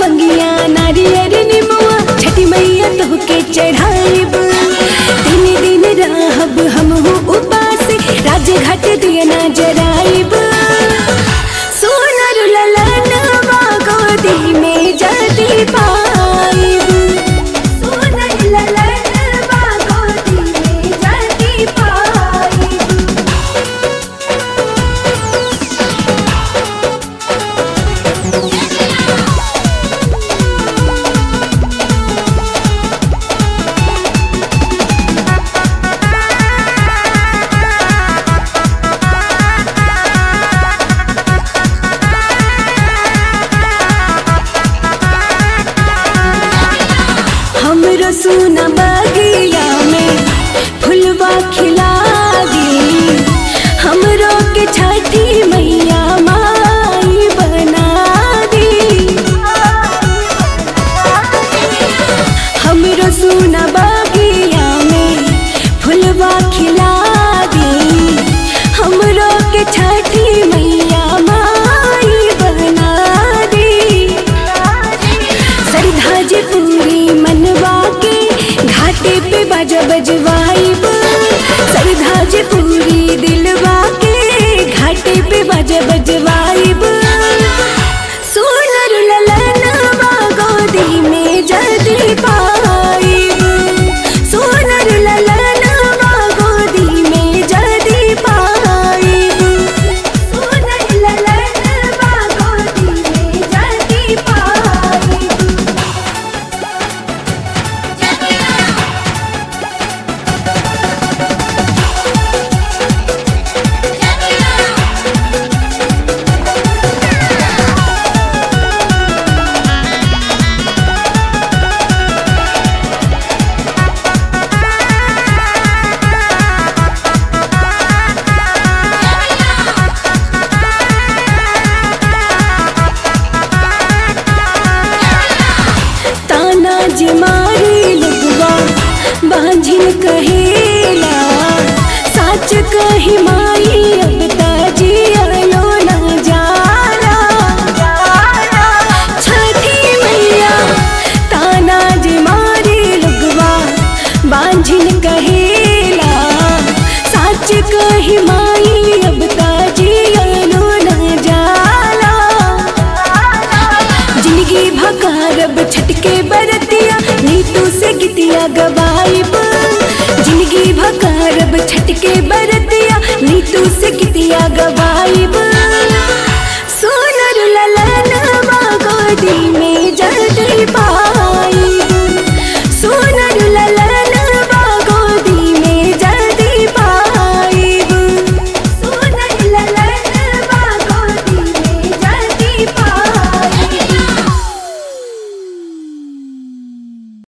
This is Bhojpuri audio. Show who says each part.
Speaker 1: लवंगिया नारियर निमुआ छठी मैया तोहके चढ़ाइब। तीन दिन रहब हमहू उपास राजघाट दिया ना जराइब। सोनर ललनवा गोदी में जल्दी पाइब। सोनर ललनवा गोदी में जल्दी पाइब। हमरो सुना बगिया में फुलवा खिला दी। हमरो के छठी मैया माई बना दी। हमरो सुना बगिया में फुलवा खिला दी। हमरो के छठी मैया माई बना दी। श्रद्धा जी पूरी मनवा के घाटे पे बाजा बजवाइब। श्रद्धा जी पूरी दिलवा के घाटे पे बाजा बजवाइब। सोनर ललनवा गोदी में जल्दी पाइब। सोनर ललनवा गोदी में जल्दी पाइब। सोनर ललनवा गोदी में जल्दी पाइब। ताना जे मारी लगवा बांझिन कहेला। साच कही माई अब ताजी आलो ना जाला। छठी मैया ताना जे मारी लगवा बांझिन कहेला। साच कही माई अब ताजी आलो ना जाला। जिंदगी भकारब छटके बरतिया नीतू से गीतिया गवाइब। जिंदगी भकारब छटके बरतिया नीतू से गीतिया गवाइब।